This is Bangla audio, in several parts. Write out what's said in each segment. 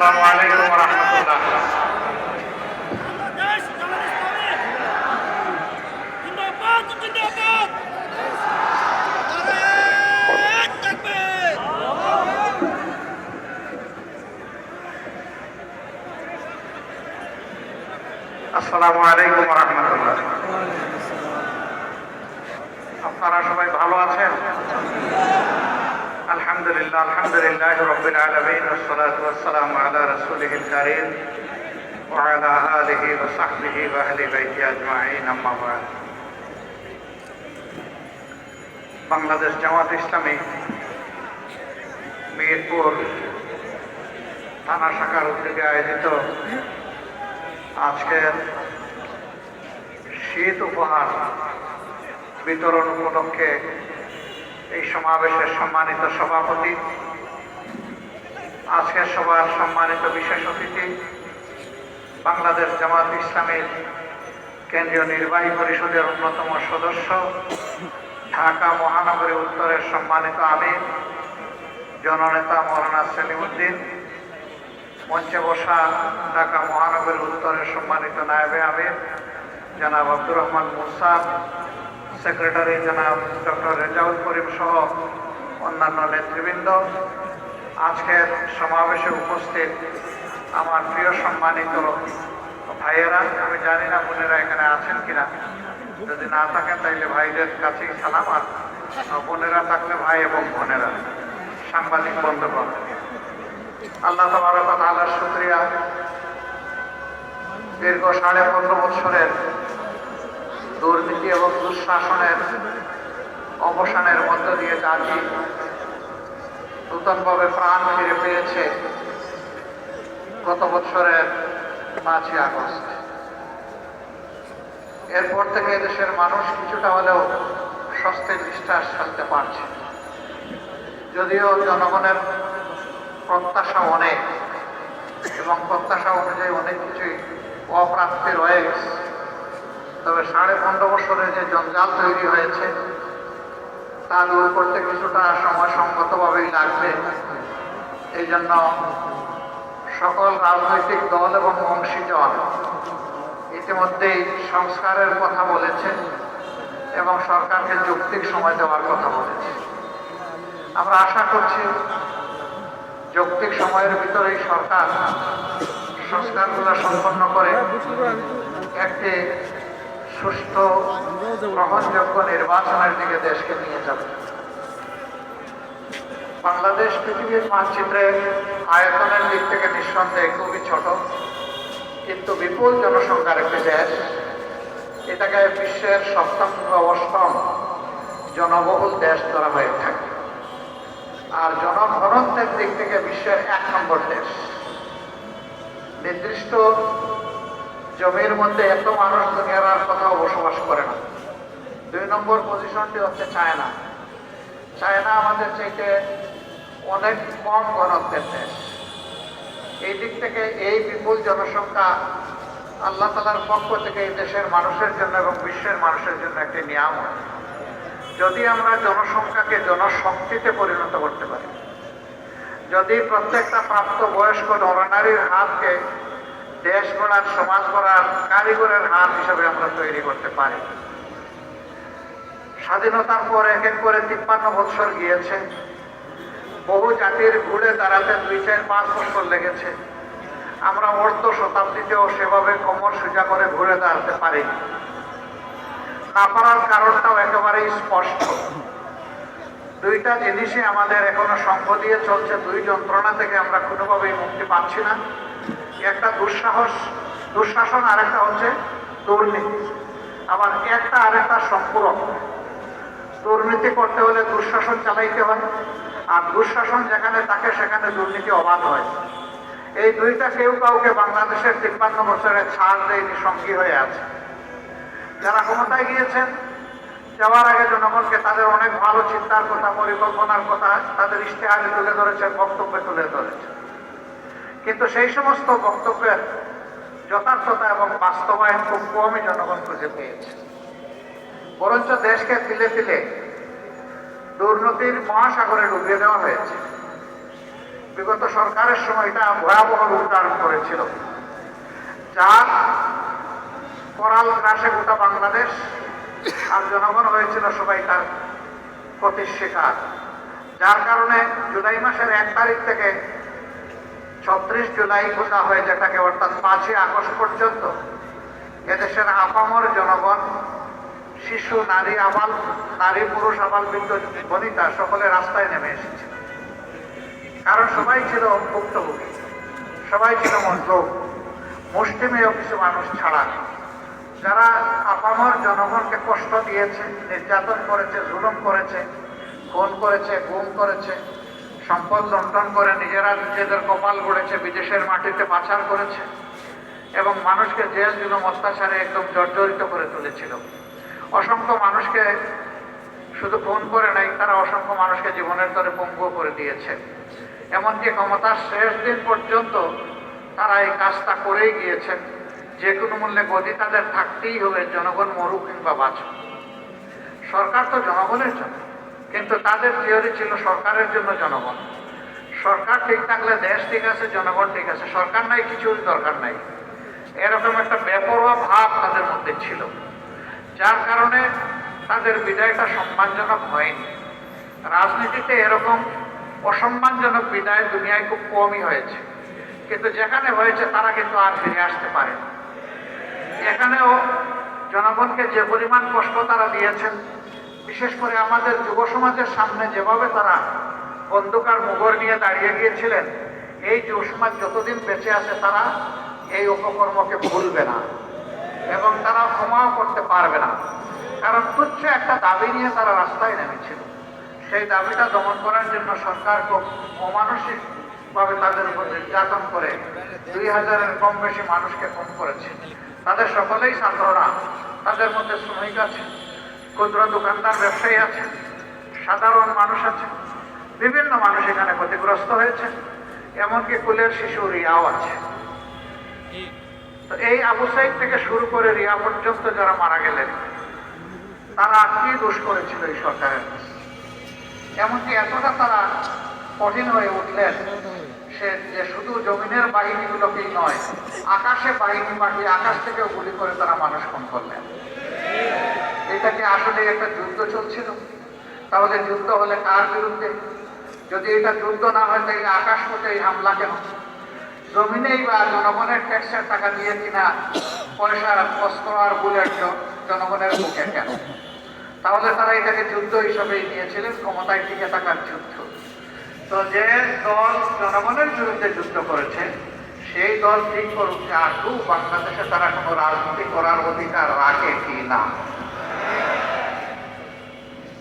আসসালামু আলাইকুম ওয়া রাহমাতুল্লাহ। আসসালামু আলাইকুম ওয়া রাহমাতুল্লাহ। আপনারা সবাই ভালো আছেন? আলহামদুলিল্লাহ, আলহামদুলিল্লাহ রাব্বিল আলামিন, ওয়াসসালাতু ওয়াসসালামু আলা রাসূলিহিল কারীম ওয়া আলা আলিহি ওয়া সাহবিহি ওয়া আহলি বাইতি আজমাইন, আম্মা বা'দ। বাংলাদেশ জামাত ইসলামী মিরপুর থানা শাখার উদ্যোগে আয়োজিত আজকের শীত উপহার বিতরণ উপলক্ষে এই সমাবেশের সম্মানিত সভাপতি, আজকের সভার সম্মানিত বিশেষ অতিথি, বাংলাদেশ জামাত ইসলামীর কেন্দ্রীয় নির্বাহী পরিষদের অন্যতম সদস্য, ঢাকা মহানগরী উত্তরের সম্মানিত আমির জননেতা মৌলানা সেলিমউদ্দিন, মঞ্চে বসা ঢাকা মহানগরী উত্তরের সম্মানিত নায়েবে আমির জনাব আব্দুর রহমান মুসা, সেক্রেটারি জনাব ডক্টর রেজাউল করিম সহ অন্যান্য নেতৃবৃন্দ, আজকের সমাবেশে উপস্থিত আমার প্রিয় সম্মানিত ভাইয়েরা, আমি জানি না বোনেরা এখানে আছেন কিনা, যদি না থাকেন তাইলে ভাইদের কাছেই সালাম, আর বোনেরা থাকলে ভাই এবং বোনেরা, সাংবাদিক বন্ধুগণ, আল্লাহ তাবারক ওয়া তাআলার শুকরিয়া। দীর্ঘ 15.5 বছরের দুর্নীতি এবং দুঃশাসনের অবসানের মধ্য দিয়ে জাতি নূতনভাবে প্রাণ ফিরে পেয়েছে গত বছরের 5ই আগস্ট। এরপর থেকে দেশের মানুষ কিছুটা হলেও স্বস্তির নিঃশ্বাস ফেলতে পারছে, যদিও জনগণের প্রত্যাশা অনেক এবং প্রত্যাশা অনুযায়ী অনেক কিছুই অপ্রাপ্তি রয়ে গেছে। তবে 15.5 বছরে যে জঞ্জাল তৈরি হয়েছে তা দূর করতে কিছুটা সময়সঙ্গতভাবেই লাগবে। এই জন্য সকল রাজনৈতিক দল এবং অংশীজন ইতিমধ্যেই সংস্কারের কথা বলেছে এবং সরকারকে যৌক্তিক সময় দেওয়ার কথা বলেছে। আমরা আশা করছি যৌক্তিক সময়ের ভিতরেই সরকার সংস্কারগুলো সম্পন্ন করে একটি সুষ্ঠু গ্রহণযোগ্য নির্বাচনের দিকে দেশকে নিয়ে যাবে। বাংলাদেশ পৃথিবীর মানচিত্রে আয়তনের দিক থেকে নিঃসন্দেহে খুবই ছোট, কিন্তু বিপুল জনসংখ্যার একটি দেশ। এটাকে বিশ্বের 7ম বা 8ম জনবহুল দেশ ধরা হয়ে থাকে, আর জনঘনত্বের দিক থেকে বিশ্বের 1 নম্বর দেশ। নির্দিষ্ট জমির মধ্যে এত মানুষ দুনিয়ার আর কোথাও বসবাস করে না। 2 নম্বর পজিশনটি হচ্ছে চায়না। চায়না আমাদের চাইতে অনেক কম ঘনত্বের দেশ। এই দিক থেকে এই বিপুল জনসংখ্যা আল্লাহ তাআলার পক্ষ থেকে এই দেশের মানুষের জন্য এবং বিশ্বের মানুষের জন্য একটি নিয়ামত। যদি আমরা জনসংখ্যাকে জনশক্তিতে পরিণত করতে পারি, যদি প্রত্যেকটা প্রাপ্তবয়স্ক নরনারীর হাতকে দেশ গড়ার, সমাজ গড়ার কারিগরের হাত হিসাবে আমরা তৈরি করতে পারি। স্বাধীনতার পর এক এক করে 53 বছর গিয়েছে। বহু জাতির ঘুরে দাঁড়াতে 2, 4, 5 বছর লেগেছে। আমরা অর্ধ শতাব্দীতেও সেভাবে কোমর সোজা করে ঘুরে দাঁড়াতে পারিনি। না পারার কারণটাও একেবারেই স্পষ্ট। 2টা জিনিসই আমাদের এখনো সঙ্গ দিয়ে চলছে। 2 যন্ত্রণা থেকে আমরা কোনোভাবেই মুক্তি পাচ্ছি না। একটা দুঃশাসন, আরেকটা হচ্ছে দুর্নীতি। আবার একটা আরেকটা সম্পূরক। দুর্নীতি করতে হলে দুঃশাসন চালাইতে হয়, আর দুঃশাসন যেখানে থাকে সেখানে দুর্নীতি অবাধ হয়। এই 2টা কেউ কাউকে বাংলাদেশের 53 বছরের ছাড় দেয়নি, সঙ্গী হয়ে আছে। যারা ক্ষমতায় গিয়েছেন, যাওয়ার আগে জনগণকে তাদের অনেক ভালো চিন্তার কথা, পরিকল্পনার কথা তাদের ইশতেহারে তুলে ধরেছে, বক্তব্যে তুলে ধরেছে। কিন্তু সেই সমস্ত বক্তব্যের যথার্থতা এবং বাস্তবায়ন খুব কমই জনগণ খুঁজে পেয়েছে। বরঞ্চ দেশকে তিলে তিলে দুর্নীতির মহাসাগরে ডুবিয়ে দেওয়া হয়েছে। বিগত সরকারের সময় এটা ভয়াবহ রূপ ধারণ করেছিল, যার করাল গ্রাসে গোটা বাংলাদেশ আর জনগণ হয়েছিল সবাই তার ক্ষতির শিকার। যার কারণে জুলাই মাসের 1 তারিখ থেকে 36 জুলাই ঘোষণা হয়ে, যেটাকে অর্থাৎ 5ই আগস্ট পর্যন্ত এদেশের আপামর জনগণ, শিশু, নারী পুরুষ, আবাল বৃদ্ধ বনিতা সকলে রাস্তায় নেমে এসেছে। কারণ সবাই ছিল ভুক্তভোগী, সবাই ছিল মজলুম, মুষ্টিমেয় কিছু মানুষ ছাড়া, যারা আপামর জনগণকে কষ্ট দিয়েছে, নির্যাতন করেছে, জুলুম করেছে, খুন করেছে, গুম করেছে, সম্পদ লুণ্ঠন করে নিজেদের কপাল গড়েছে, বিদেশের মাটিতে পাচার করেছে এবং মানুষকে জেল জুলুম অত্যাচারে একদম জর্জরিত করে তুলেছিল। অসংখ্য মানুষকে শুধু খুন করে নাই, তারা অসংখ্য মানুষকে জীবনের তরে পঙ্গু করে দিয়েছে। এমনকি ক্ষমতার শেষ দিন পর্যন্ত তারা এই কাজটা করেই গিয়েছেন। যে কোনো মূল্যে গদি তাদের থাকতেই হবে, জনগণ মরুক কিংবা বাঁচুক। সরকার তো জনগণের জন্য, কিন্তু তাদের থিওরি ছিল সরকারের জন্য জনগণ। সরকার ঠিক থাকলে দেশ ঠিক আছে, জনগণ ঠিক আছে, সরকার নাই, কিছুর দরকার নাই, এরকম একটা বেপরোয়া ভাব তাদের মধ্যে ছিল। যার কারণে তাদের বিদায়টা সম্মানজনক হয়নি। রাজনীতিতে এরকম অসম্মানজনক বিদায় দুনিয়ায় খুব কমই হয়েছে, কিন্তু যেখানে হয়েছে তারা কিন্তু আর ফিরে আসতে পারে। এখানেও জনগণকে যে পরিমাণ কষ্ট তারা দিয়েছেন, বিশেষ করে আমাদের যুব সমাজের সামনে যেভাবে তারা বন্দুক আর মুগর নিয়ে দাঁড়িয়ে গিয়েছিলেন, এই যুব সমাজ যতদিন বেঁচে আছে তারা এই অপকর্মকে ভুলবে না এবং তারা ক্ষমাও করতে পারবে না। কারণ তুচ্ছ একটা দাবি নিয়ে তারা রাস্তায় নেমেছিল। সেই দাবিটা দমন করার জন্য সরকার খুব অমানসিকভাবে তাদের উপর নির্যাতন করে 2000-এর কম বেশি মানুষকে খুন করেছে। তাদের সকলেই ছাত্ররা, তাদের মধ্যে শ্রমিক আছে, ক্ষুদ্র দোকানদার, ব্যবসায়ী আছে, সাধারণ মানুষ আছে, বিভিন্ন মানুষ এখানে ক্ষতিগ্রস্ত হয়েছে, এমনকি কুলের শিশু রিয়াও আছে। তো এই আবু সাইদ থেকে শুরু করে রিয়া পর্যন্ত যারা মারা গেলেন, তারা কি দোষ করেছিল এই সরকারের? এমনকি এতটা তারা কঠিন হয়ে উঠলেন যে শুধু জমিনের বাহিনীগুলোকেই নয়, আকাশে বাহিনী পাঠিয়ে আকাশ থেকেও গুলি করে তারা মানুষ খুন করলেন। এটাকে আসলে একটা যুদ্ধ চলছিল। তাহলে যুদ্ধ হলে কার বিরুদ্ধে? যদি এটা যুদ্ধ না হয় তাহলে আকাশ পথে এই হামলা কেন? জমিনেই বা জনগণের ট্যাক্সের টাকা দিয়ে কিনা পয়সার অস্ত্র আর বুলেট জনগণের মুখে কেন? তাহলে তারা এটাকে যুদ্ধ হিসাবেই নিয়েছিলেন, ক্ষমতায় টিকে থাকার যুদ্ধ। তো যে দল জনগণের বিরুদ্ধে যুদ্ধ করেছে, সেই দল ঠিক করুক যে আদৌ বাংলাদেশে তারা কোনো রাজনীতি করার অধিকার রাখে কি না।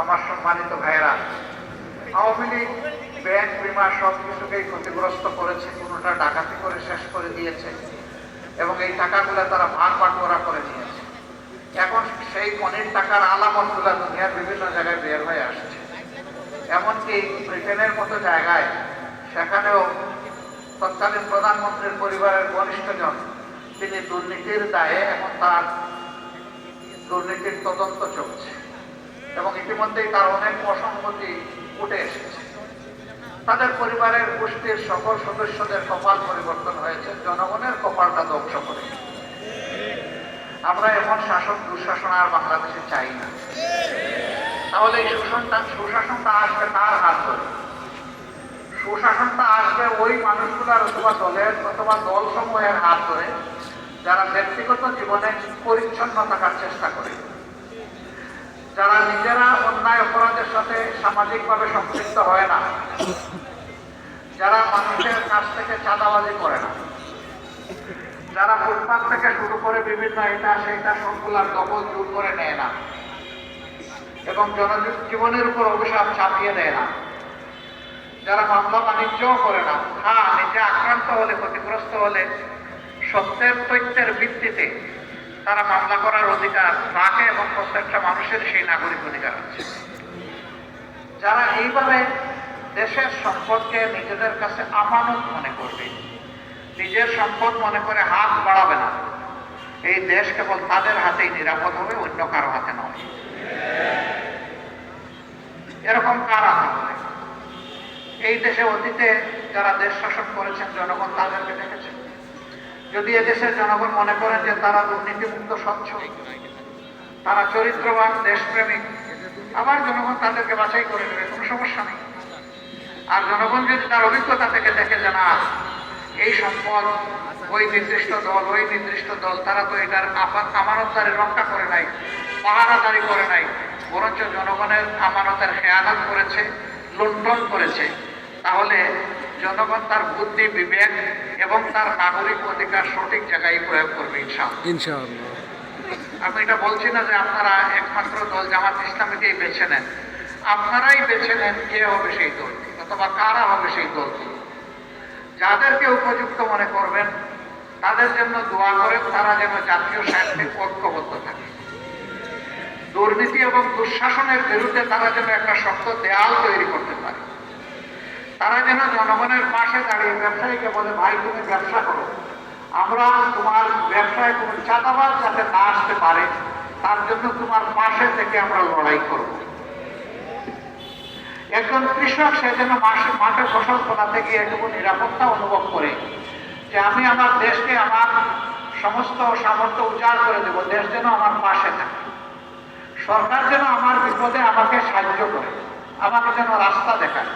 আমার সম্মানিত ভাইয়েরা, আওয়ামী লীগ ব্যাংক, বিমা সব কিছুকেই ক্ষতিগ্রস্ত করেছে, কোনোটা ডাকাতি করে শেষ করে দিয়েছে এবং এই টাকাগুলো তারা ভাগ বাটোয়ারা করে নিয়েছে। এখন সেই খনির টাকার আলামতগুলো দুনিয়ার বিভিন্ন জায়গায় বের হয়ে আসছে। এমনকি ব্রিটেনের মতো জায়গায়, সেখানেও তৎকালীন প্রধানমন্ত্রীর পরিবারের ঘনিষ্ঠজন, তিনি দুর্নীতির দায়ে এখন তার দুর্নীতির তদন্ত চলছে এবং ইতিমধ্যেই তার অনেক অসঙ্গতি উঠে এসেছে। তাদের পরিবারের গোষ্ঠীর সকল সদস্যদের কপাল পরিবর্তন হয়েছে, জনগণের কপালটা ধ্বংস করে। আমরা এমন শাসক, দুঃশাসন আর বাংলাদেশে চাই না। তাহলে এই সুশাসনটা আসবে কার হাত ধরে? সুশাসনটা আসবে ওই মানুষগুলার অথবা দলের অথবা দল সমূহের হাত ধরে, যারা ব্যক্তিগত জীবনে পরিচ্ছন্ন থাকার চেষ্টা করে, যারা নিজেরা অন্যায় অপরাধের সাথে সামাজিকভাবে সম্পৃক্ত হয় না, যারা মানুষের কাছ থেকে চাঁদাবাজি করে না, যারা ফুটপাত থেকে শুরু করে বিভিন্ন এটা সেইটা সবগুলার দখল দূর করে নেয় না এবং জনজীবনের উপর অভিশাপ চাপিয়ে দেয় না, যারা মামলা বাণিজ্যও করে না, হ্যাঁ নিজে আক্রান্ত হলে, ক্ষতিগ্রস্ত হলে সত্যের তথ্যের ভিত্তিতে তারা মামলা করার অধিকার রাখে এবং প্রত্যেকটা মানুষের সেই নাগরিক অধিকার আছে। যারা এইভাবে দেশের সম্পদকে নিজেদের কাছে আমানত মনে করবে, নিজের সম্পদ মনে করে হাত বাড়াবে না, এই দেশ কেবল তাদের হাতেই নিরাপদ হবে, অন্য কারো হাতে নয়। এরকম কার হাতে হবে? এই দেশে অতীতে যারা দেশ শাসন করেছেন জনগণ তাদেরকে দেখেছেন। যদি এদেশের জনগণ মনে করেন যে তারা দুর্নীতিমুক্ত স্বচ্ছ, তারা চরিত্রবান দেশপ্রেমিক, আবার জনগণ তাদেরকে বাছাই করে নেবে, কোনো সমস্যা নেই। আর জনগণ যদি তার অভিজ্ঞতা থেকে দেখে যে না, এই সম্পদ ওই নির্দিষ্ট দল তারা তো এটার আমানতদারি রক্ষা করে নাই, পাহারাদারি করে নাই, বরঞ্চ জনগণের আমানতের খেয়ানত করেছে, লুণ্ঠন করেছে, তাহলে জনগণ তার বুদ্ধি বিবেক এবং তার নাগরিক অধিকার সঠিক জায়গায় প্রয়োগ করবে ইনশাআল্লাহ। আমি এটা বলছি না যে আপনারা একমাত্র দল জামাত ইসলামীকেই বেছে নেন, আপনারাই বেছে নেন কে হবে সেই দল অথবা কারা হবে সেই দল। যাদেরকে উপযুক্ত মনে করবেন তাদের জন্য দোয়া করেন, তারা যেন জাতীয় স্বার্থে ঐক্যবদ্ধ থাকে। দুর্নীতি এবং দুঃশাসনের বিরুদ্ধে তারা যেন একটা শক্ত দেয়াল তৈরি করতে পারে। তারা যেন জনগণের পাশে দাঁড়িয়ে ব্যবসায়ীকে বলে, ভাই তুমি ব্যবসা করো, আমরা তোমার ব্যবসায় কোনো চাঁদাবাজ যাতে না আসতে পারে তার জন্য তোমার পাশে থেকে আমরা লড়াই করব। একজন কৃষক সে যেন মাঠে ফসল ফলাতে গিয়ে এটুকু নিরাপত্তা অনুভব করে যে আমি আমার দেশকে আমার সমস্ত সামর্থ্য উজাড় করে দেব, দেশ যেন আমার পাশে থাকে। সরকার যেন আমার বিপদে আমাকে সাহায্য করে, আমাকে যেন রাস্তা দেখায়,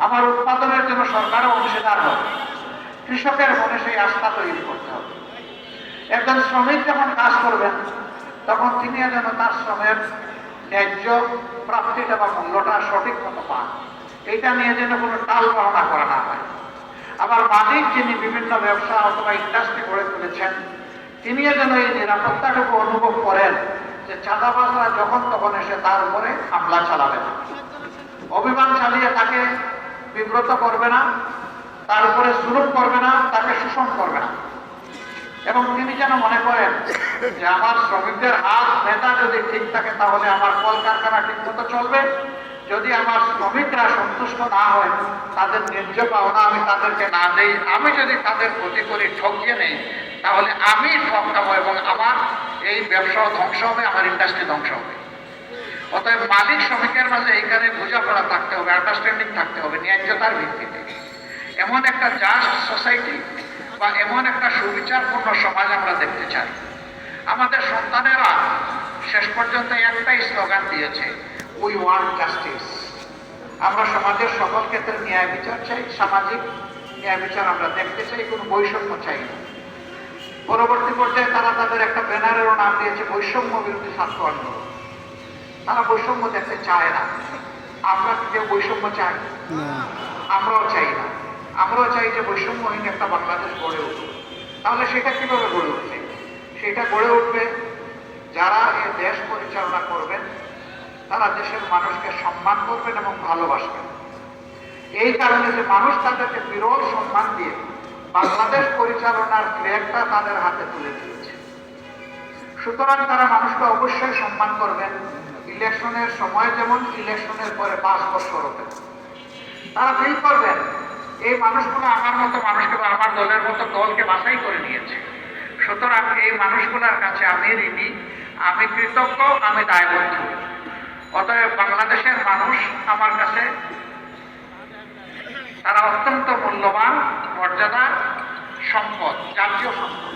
আমার উৎপাদনের জন্য সরকারও অংশীদার হবে। কৃষকের মনে সেই আস্থা তৈরি করতে হবে। একজন শ্রমিক যখন কাজ করবেন তখন তিনি যেন তার শ্রমের ন্যায্য প্রাপ্তিটা বা মূল্যটা সঠিক মতো পান, এইটা নিয়ে যেন কোনো টাল বাহানা করা না হয়। আবার মালিক যিনি বিভিন্ন ব্যবসা অথবা ইন্ডাস্ট্রি গড়ে তুলেছেন তিনিও যেন এই নিরাপত্তাটুকু অনুভব করেন যে চাঁদাবাজরা যখন তখন এসে তার উপরে হামলা চালাবে না, অভিযান চালিয়ে তাকে বিব্রত করবে না, তার উপরে জুলুম করবে না, তাকে শোষণ করবে না। এবং তিনি যেন মনে করেন যে আমার শ্রমিকদের হাত নেতা যদি ঠিক থাকে তাহলে আমার কলকারখানা ঠিক মতো চলবে। যদি আমার শ্রমিকরা সন্তুষ্ট না হয়, তাদের ন্যায্য পাওনা আমি তাদেরকে না দেই, আমি যদি তাদের ক্ষতি করি, ঠকিয়ে নেই, তাহলে আমি ঠকাবো এবং আমার এই ব্যবসাও ধ্বংস হবে, আমার ইন্ডাস্ট্রি ধ্বংস হবে। অতএব মালিক শ্রমিকের মাঝে এইখানে বোঝাপড়া থাকতে হবে, আন্ডারস্ট্যান্ডিং থাকতে হবে ন্যায্যতার ভিত্তিতে। এমন একটা জাস্ট সোসাইটি বা এমন একটা সুবিচারপূর্ণ সমাজ আমরা দেখতে চাই। আমাদের সন্তানেরা শেষ পর্যন্ত একটাই স্লোগান দিয়েছে, উই ওয়ান্ট জাস্টিস। আমরা সমাজের সকল ক্ষেত্রে ন্যায় বিচার চাই, সামাজিক ন্যায় বিচার আমরা দেখতে চাই, কোনো বৈষম্য চাই না। পরবর্তী পর্যায়ে তারা তাদের একটা ব্যানারেরও নাম দিয়েছে বৈষম্য বিরোধী ছাত্র আন্দোলন। তারা বৈষম্য দেখতে চায় না। আমরা কি কেউ বৈষম্য চাই? আমরাও চাই না। আমরাও চাই যে বৈষম্যহীন একটা বাংলাদেশ গড়ে উঠুক। তাহলে সেটা কিভাবে গড়ে উঠবে? সেটা গড়ে উঠবে যারা এ দেশ পরিচালনা করবেন তারা দেশের মানুষকে সম্মান করবেন এবং ভালোবাসবেন। এই কারণে যে মানুষ তাদেরকে বিরল সম্মান দিয়ে বাংলাদেশ পরিচালনার ফ্ল্যাগটা তাদের হাতে তুলে দিয়েছে। সুতরাং তারা মানুষকে অবশ্যই সম্মান করবেন, ইলেকশনের সময় যেমন ইলেকশনের পরে 5 বছর হবে। তারা ফিল করবেন এই মানুষগুলো আমার মতো মানুষকে বা আমার দলের মতো দলকে বাছাই করে নিয়েছে। সুতরাং এই মানুষগুলোর কাছে আমি ঋণী, আমি কৃতজ্ঞ, আমি দায়বদ্ধ। অতএব বাংলাদেশের মানুষ আমার কাছে তারা অত্যন্ত মূল্যবান, মর্যাদার সম্পদ, জাতীয় সম্পদ।